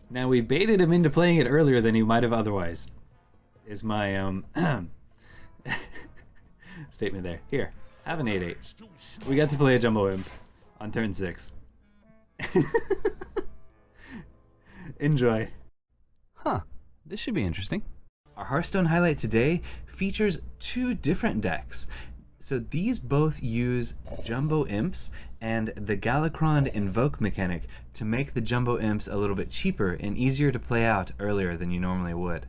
Now we baited him into playing it earlier than he might have otherwise. Is my statement there. Here, have an 8/8. We got to play a Jumbo Imp on turn 6. Enjoy. Huh, this should be interesting. Our Hearthstone highlight today features 2 different decks. So these both use Jumbo Imps and the Galakrond Invoke mechanic to make the Jumbo Imps a little bit cheaper and easier to play out earlier than you normally would.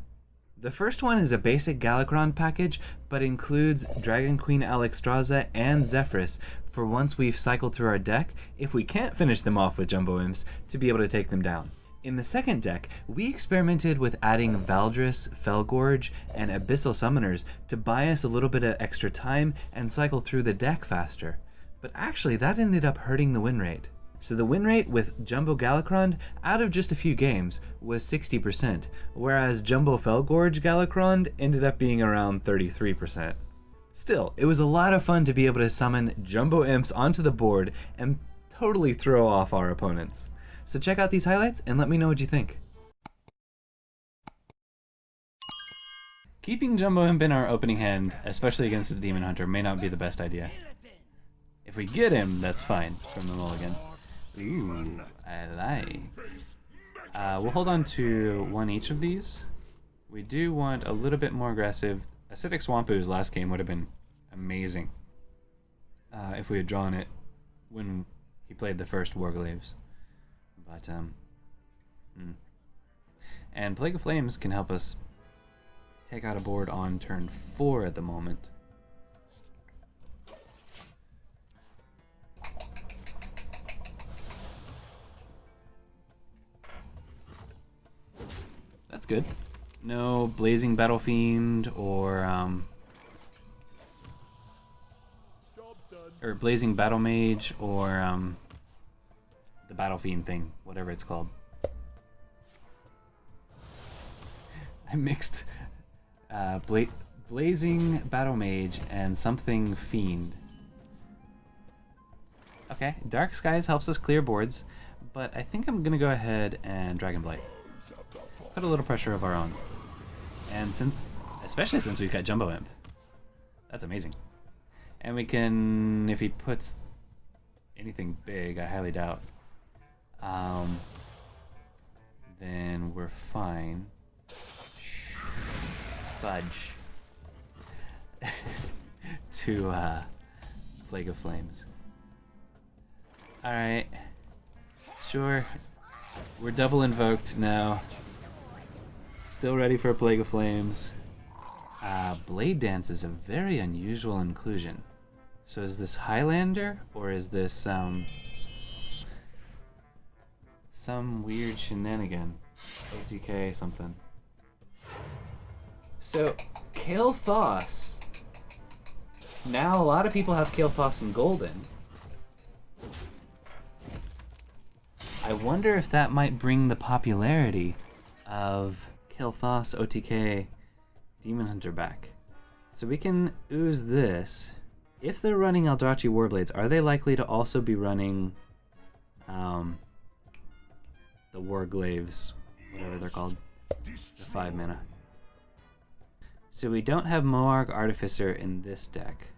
The first one is a basic Galakrond package, but includes Dragon Queen Alexstrasza and Zephrys for once we've cycled through our deck, if we can't finish them off with Jumbo Imps, to be able to take them down. In the second deck, we experimented with adding Valdris, Felgorge, and Abyssal Summoners to buy us a little bit of extra time and cycle through the deck faster. But actually, that ended up hurting the win rate. So the win rate with Jumbo Galakrond, out of just a few games, was 60%, whereas Jumbo Felgorge Galakrond ended up being around 33%. Still, it was a lot of fun to be able to summon Jumbo Imps onto the board and totally throw off our opponents. So check out these highlights and let me know what you think. Keeping Jumbo Imp in our opening hand, especially against a Demon Hunter, may not be the best idea. If we get him, that's fine from the mulligan. Ooh, I like. We'll hold on to 1 each of these. We do want a little bit more aggressive. Acidic Swampoo's last game would have been amazing if we had drawn it when he played the first Warglaves. But, And Plague of Flames can help us take out a board on turn 4 at the moment. That's good. No Blazing Battle Fiend or Blazing Battle Mage or the Battle Fiend thing, whatever it's called. I mixed Blazing Battle Mage and something Fiend. Okay, Dark Skies helps us clear boards, but I think I'm gonna go ahead and Dragon Blight. Put a little pressure of our own. And especially since we've got Jumbo Imp. That's amazing. And we can, if he puts anything big, I highly doubt, then we're fine. Fudge. To Plague of Flames. Alright. Sure. We're double invoked now. Still ready for a Plague of Flames. Blade Dance is a very unusual inclusion. So is this Highlander, or is this some weird shenanigan? OTK something. So, Kael'thas. Now a lot of people have Kael'thas in Golden. I wonder if that might bring the popularity of Kael'thas OTK Demon Hunter back. So we can ooze this. If they're running Eldrachi Warblades, are they likely to also be running the Warglaves, whatever they're called, the 5 mana? So we don't have Moarg Artificer in this deck.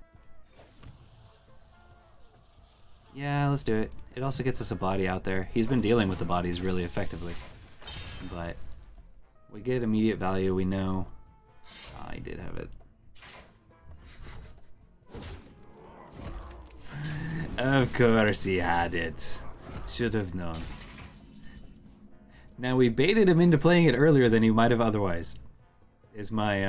Yeah, let's do it. It also gets us a body out there. He's been dealing with the bodies really effectively. But we get immediate value, we know. Oh, I did have it. Of course he had it. Should have known. Now we baited him into playing it earlier than he might have otherwise. Is my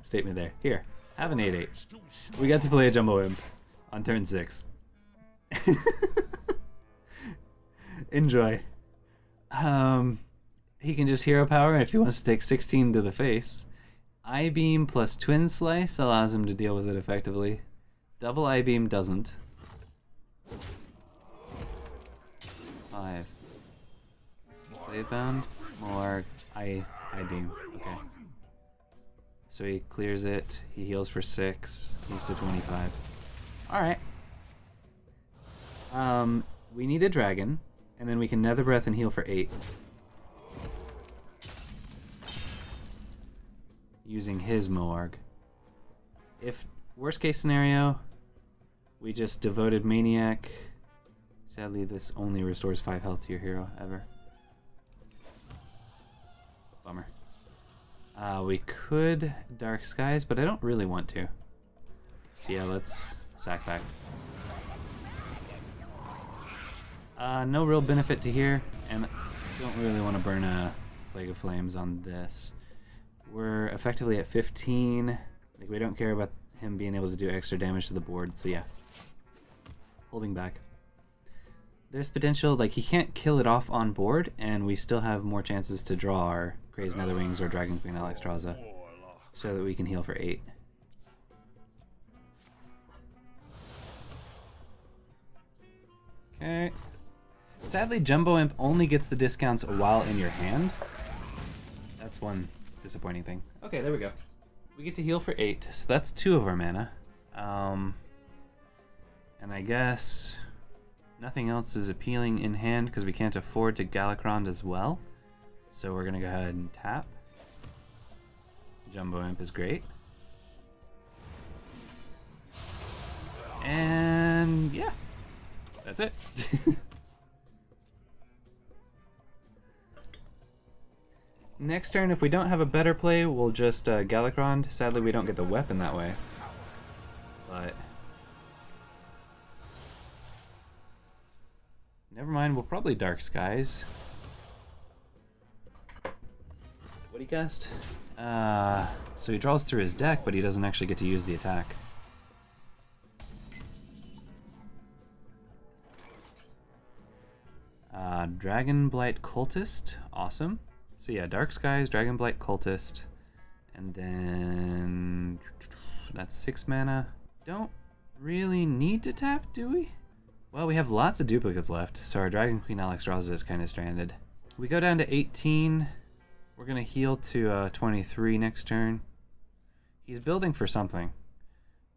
statement there. Here, have an 8/8. We got to play a Jumbo Imp on turn 6. Enjoy. He can just hero power if he wants to take 16 to the face. I-Beam plus Twin Slice allows him to deal with it effectively. Double I-Beam doesn't. 5. Bladebound, Moarg, I-Beam. Okay. So he clears it. He heals for 6. He's to 25. Alright. We need a dragon, And then we can Nether Breath and heal for 8. Using his Moarg. If worst case scenario, we just devoted Maniac. Sadly, this only restores 5 health to your hero ever. Bummer. We could Dark Skies, but I don't really want to. So yeah, let's sack back. No real benefit to here, and don't really want to burn a Plague of Flames on this. We're effectively at 15. Like, we don't care about him being able to do extra damage to the board, so yeah. Holding back. There's potential, like, he can't kill it off on board, and we still have more chances to draw our Crazed Netherwings or Dragon Queen Alexstrasza, so that we can heal for 8. Okay. Sadly, Jumbo Imp only gets the discounts while in your hand. That's one disappointing thing. Okay, there we go. We get to heal for 8, so that's 2 of our mana. And I guess nothing else is appealing in hand because we can't afford to Galakrond as well. So we're gonna go ahead and tap. Jumbo Imp is great. And yeah, that's it. Next turn, if we don't have a better play, we'll just Galakrond. Sadly, we don't get the weapon that way. But never mind, we'll probably Dark Skies. What do you cast? So he draws through his deck, but he doesn't actually get to use the attack. Dragon Blight Cultist, awesome. So yeah, Dark Skies, Dragon Blight Cultist, and then that's 6 mana. Don't really need to tap, do we? Well, we have lots of duplicates left, so our Dragon Queen Alexstrasza is kind of stranded. We go down to 18. We're gonna heal to 23 next turn. He's building for something.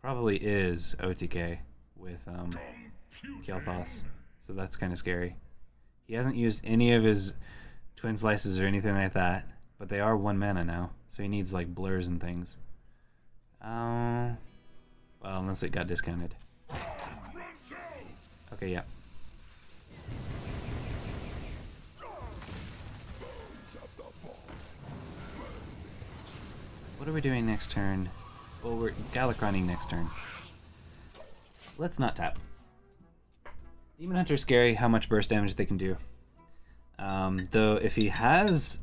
Probably is OTK with Kael'thas, so that's kind of scary. He hasn't used any of his Twin Slices or anything like that, but they are 1 mana now, so he needs like blurs and things. Well, unless it got discounted. Okay, yeah. What are we doing next turn? Well, we're Galakronding next turn. Let's not tap. Demon Hunter's scary how much burst damage they can do. Though if he has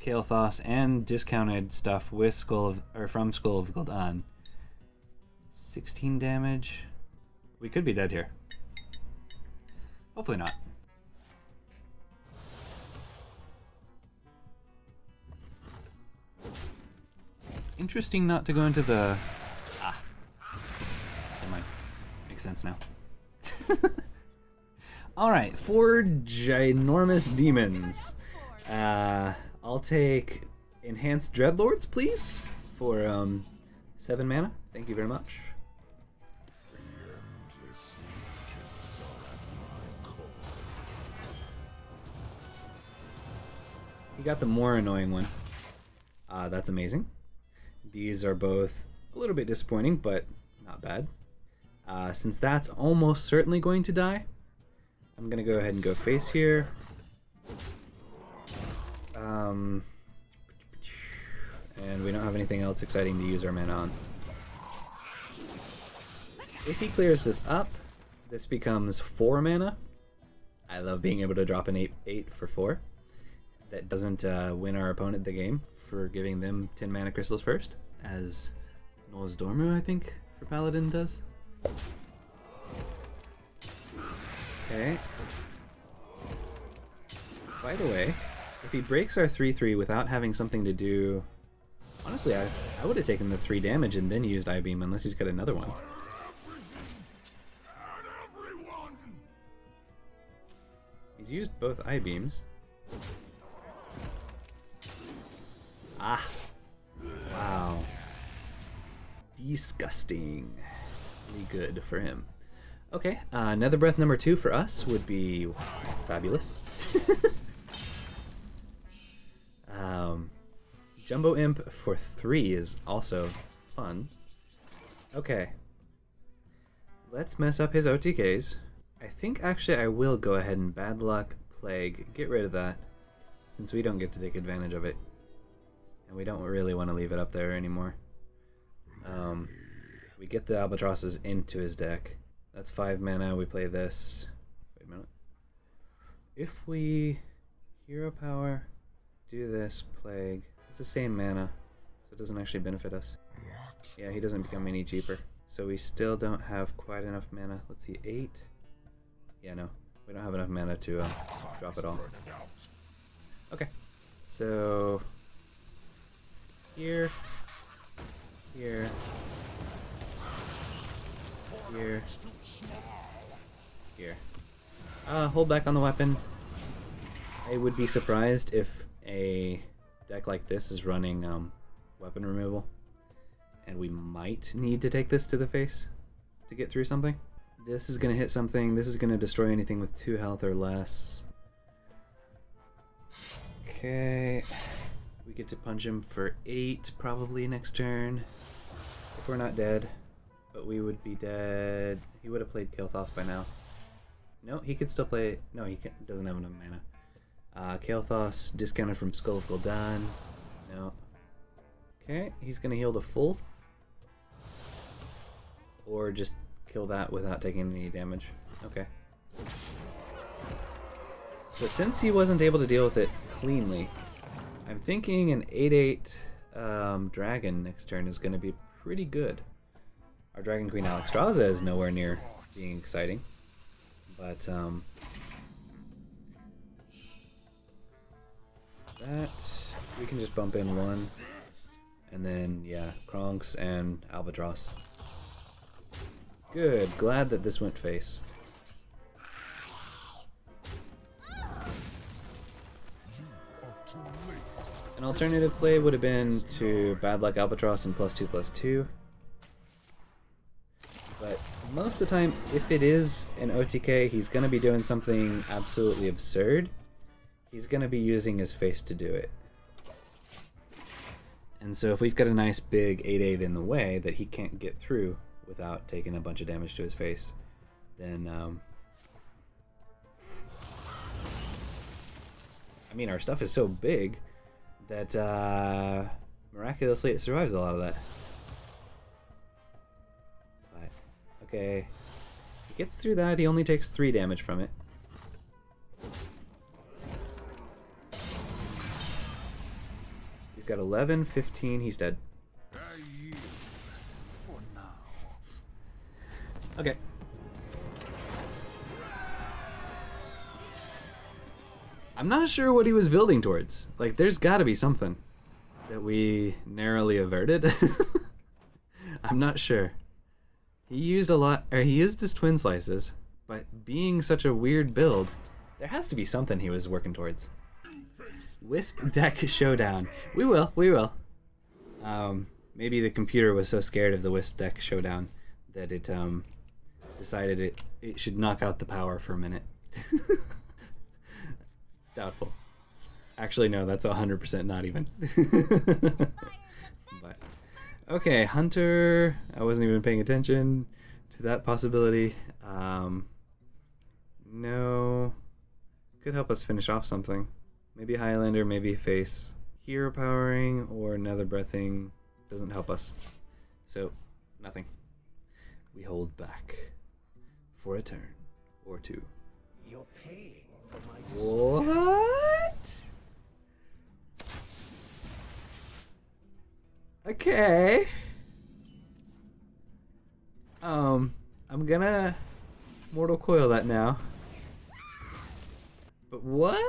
Kael'thas and discounted stuff with from Skull of Gul'dan, 16 damage. We could be dead here. Hopefully not. Interesting not to go into the... Never mind. Makes sense now. Alright, 4 ginormous demons. I'll take Enhanced Dreadlords, please, for 7 mana. Thank you very much. You got the more annoying one. That's amazing. These are both a little bit disappointing, but not bad. Since that's almost certainly going to die, I'm gonna go ahead and go face here. And we don't have anything else exciting to use our mana on. If he clears this up, this becomes 4 mana. I love being able to drop an 8 for 4. That doesn't win our opponent the game for giving them 10 mana crystals first, as Noz Dormu, I think, for Paladin does. Okay. By the way, if he breaks our 3/3 without having something to do... Honestly, I would have taken the 3 damage and then used I-Beam, unless he's got another one. He's used both I-Beams. Ah! Wow. Disgusting. Really good for him. Okay, Nether Breath number 2 for us would be fabulous. Jumbo Imp for 3 is also fun. Okay. Let's mess up his OTKs. I think actually I will go ahead and Bad Luck Plague. Get rid of that, since we don't get to take advantage of it. And we don't really want to leave it up there anymore. We get the albatrosses into his deck. That's 5 mana, we play this. Wait a minute. If we Hero Power, do this, Plague. It's the same mana, so it doesn't actually benefit us. Yeah, he doesn't become any cheaper. So we still don't have quite enough mana. Let's see, 8? Yeah, no. We don't have enough mana to drop it all. Okay. So... Here. Here. Here. Here. Hold back on the weapon. I would be surprised if a deck like this is running weapon removal. And we might need to take this to the face to get through something. This is going to hit something. This is going to destroy anything with 2 health or less. Okay. We get to punch him for 8 probably next turn. If we're not dead. But we would be dead. He would have played Kael'thas by now. No, he could still play... No, he doesn't have enough mana. Kael'thas discounted from Skull of Gul'dan. No. Okay, he's going to heal to full. Or just kill that without taking any damage. Okay. So since he wasn't able to deal with it cleanly, I'm thinking an 8/8 dragon next turn is going to be pretty good. Our Dragon Queen Alexstrasza is nowhere near being exciting, but that we can just bump in 1, and then yeah, Kronks and Albatross. Good, glad that this went face. An alternative play would have been to Bad Luck Albatross and +2/+2. But most of the time, if it is an OTK, he's going to be doing something absolutely absurd. He's going to be using his face to do it. And so if we've got a nice big 8/8 in the way that he can't get through without taking a bunch of damage to his face, then I mean, our stuff is so big that miraculously it survives a lot of that. But, okay, he gets through that. He only takes 3 damage from it. We've got 11, 15. He's dead. Okay. I'm not sure what he was building towards. Like, there's gotta be something that we narrowly averted. I'm not sure. He used he used his twin slices, but being such a weird build, there has to be something he was working towards. Wisp deck showdown. We will. Maybe the computer was so scared of the Wisp deck showdown that it decided it should knock out the power for a minute. Doubtful. Actually, no, that's 100% not even. But, okay, Hunter. I wasn't even paying attention to that possibility. No. Could help us finish off something. Maybe Highlander, maybe Face. Hero powering or Nether breathing doesn't help us. So, nothing. We hold back for a turn or 2. You're paying. What? Okay. I'm gonna Mortal Coil that now. But what?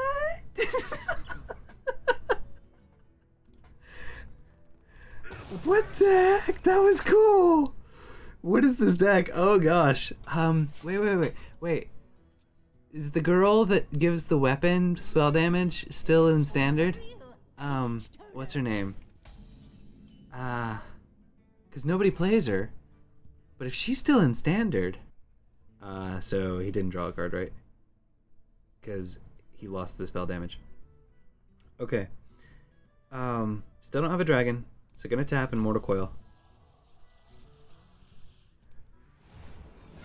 What the heck? That was cool. What is this deck? Oh gosh. Wait. Is the girl that gives the weapon spell damage still in standard? What's her name? Because nobody plays her. But if she's still in standard, So he didn't draw a card, right? Because he lost the spell damage. Okay. Still don't have a dragon, so gonna tap and Mortal Coil.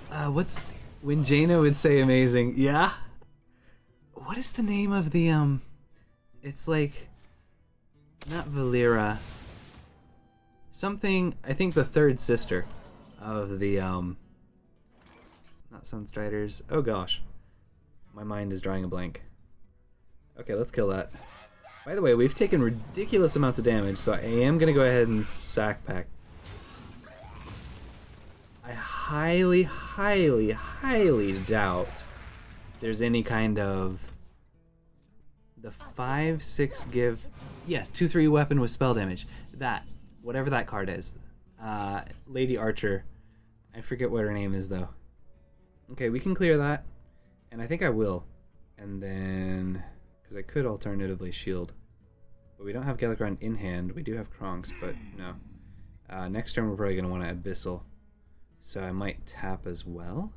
What's... When Jaina would say amazing, yeah? What is the name of the, It's like... Not Valera. Something, I think the third sister of the, not Sunstriders. Oh gosh. My mind is drawing a blank. Okay, let's kill that. By the way, we've taken ridiculous amounts of damage, so I am gonna go ahead and sack pack. I highly, highly, highly doubt there's any kind of... The 5/6 give... Yes, 2/3 weapon with spell damage. That, whatever that card is. Lady Archer. I forget what her name is, though. Okay, we can clear that. And I think I will. And then... Because I could alternatively shield. But we don't have Galakrond in hand. We do have Kronks, but no. Next turn we're probably going to want to Abyssal. So I might tap as well.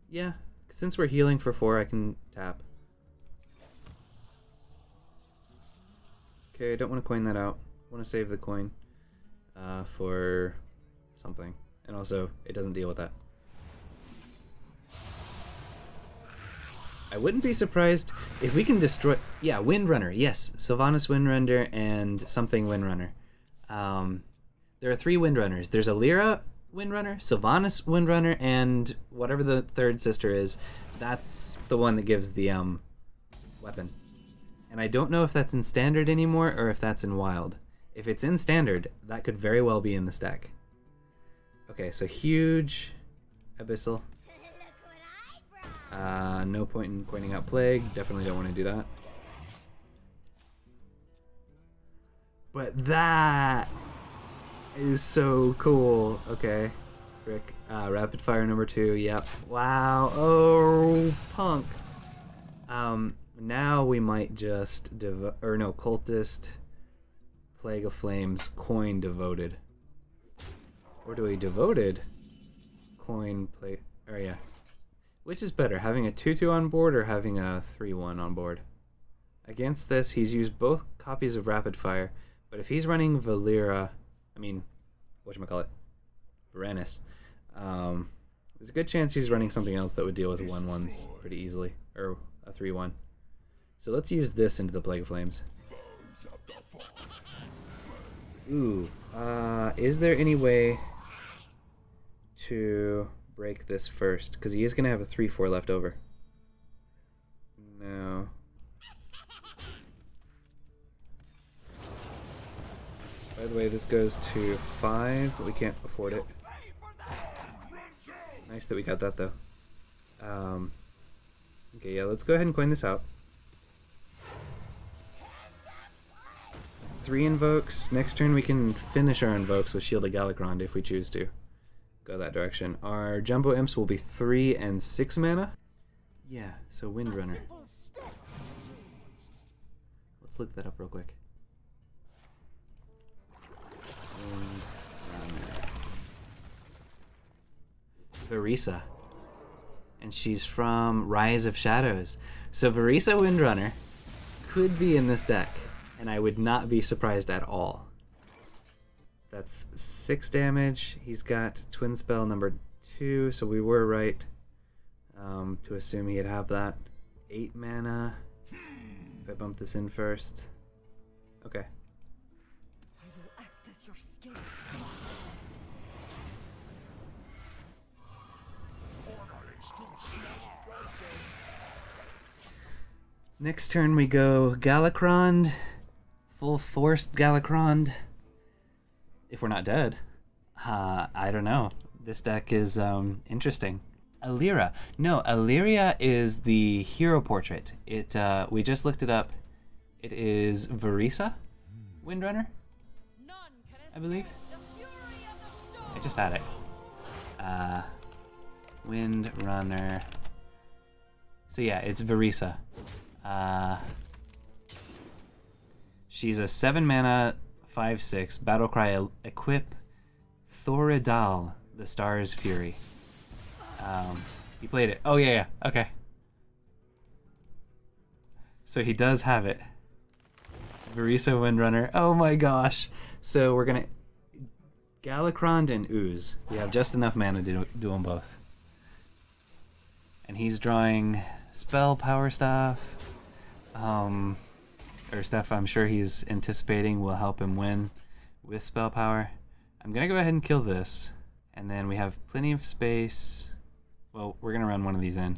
Yeah, since we're healing for 4, I can tap. Okay, I don't want to coin that out. I want to save the coin for something. And also, it doesn't deal with that. I wouldn't be surprised if we can destroy... Yeah, Windrunner, yes. Sylvanas Windrunner and something Windrunner. There are 3 Windrunners. There's a Lyra Windrunner, Sylvanas Windrunner, and whatever the third sister is. That's the one that gives the weapon. And I don't know if that's in Standard anymore or if that's in Wild. If it's in Standard, that could very well be in the stack. Okay, so huge Abyssal. No point in coining out Plague. Definitely don't want to do that. But that is so cool. Okay. Frick. Rapid Fire number 2. Yep. Wow. Oh, punk. Now we might just Cultist, Plague of Flames, coin Devoted. Or do we Devoted? Coin, play... Oh, yeah. Which is better, having a 2/2 on board or having a 3/1 on board? Against this, he's used both copies of Rapid Fire, but if he's running Valera... I mean, whatchamacallit? Varanus. There's a good chance he's running something else that would deal with 1/1s pretty easily. Or a 3/1. So let's use this into the Plague of Flames. Ooh. Is there any way to break this first? Because he is going to have a 3/4 left over. No. By the way, this goes to 5, but we can't afford it. Nice that we got that, though. Okay, yeah, let's go ahead and coin this out. It's 3 invokes. Next turn we can finish our invokes with Shield of Galakrond if we choose to go that direction. Our Jumbo Imps will be 3 and 6 mana. Yeah, so Windrunner. Let's look that up real quick. Varisa. And she's from Rise of Shadows. So Varisa Windrunner could be in this deck, and I would not be surprised at all. That's 6 damage. He's got Twin Spell number 2, so we were right to assume he'd have that. 8 mana. If I bump this in first. Okay. Next turn we go Galakrond, full forced Galakrond. If we're not dead. I don't know. This deck is interesting. Illyria. No, Illyria is the hero portrait. It we just looked it up. It is Varisa Windrunner, I believe. I just had it. Windrunner. So yeah, it's Varisa. She's a 7 mana 5/6 battlecry equip Thoridal, the Star's Fury. He played it. Oh yeah, okay. So he does have it. Variso Windrunner. Oh my gosh. So we're gonna Galakron and Ooze. We have just enough mana to do them both. And he's drawing Spellpower stuff. Or stuff I'm sure he's anticipating will help him win with Spellpower. I'm gonna go ahead and kill this. And then we have plenty of space. Well, we're gonna run one of these in.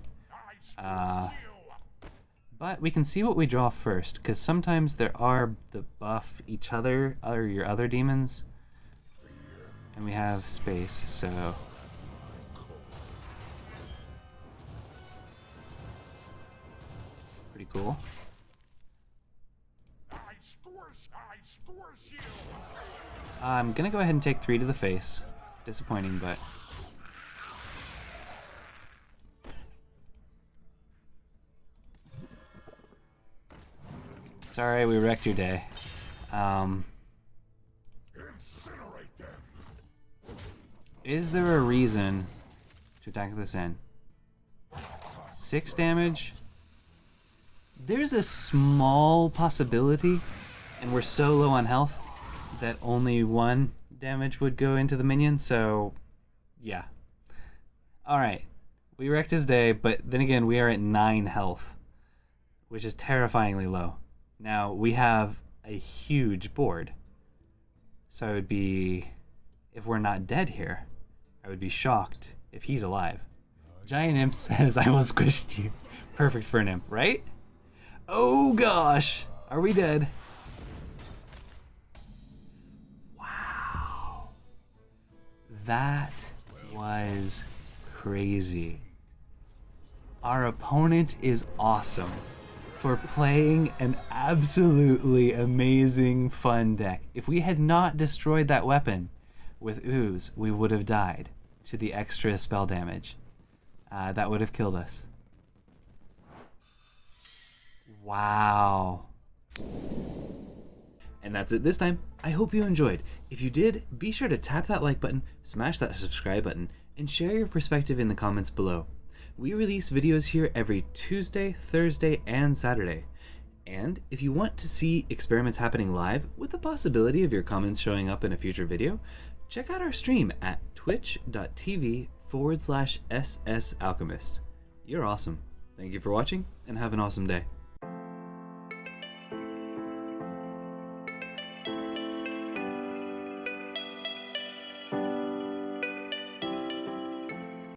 But we can see what we draw first, because sometimes there are the buff each other, or your other demons. And we have space, so... Pretty cool. I'm gonna go ahead and take 3 to the face. Disappointing, but... Sorry, we wrecked your day. Is there a reason to attack this in? 6 damage? There's a small possibility, and we're so low on health, that only 1 damage would go into the minion, so yeah. Alright, we wrecked his day, but then again, we are at 9 health, which is terrifyingly low. Now, we have a huge board, so I would be, if we're not dead here, I would be shocked if he's alive. Giant Imp says, I will squish you. Perfect for an imp, right? Oh gosh, are we dead? Wow. That was crazy. Our opponent is awesome for playing an absolutely amazing fun deck. If we had not destroyed that weapon with Ooze, we would have died to the extra spell damage. That would have killed us. Wow. And that's it this time. I hope you enjoyed. If you did, be sure to tap that like button, smash that subscribe button, and share your perspective in the comments below. We release videos here every Tuesday, Thursday, and Saturday. And if you want to see experiments happening live, with the possibility of your comments showing up in a future video, check out our stream at twitch.tv/SSAlchemist. You're awesome. Thank you for watching, and have an awesome day.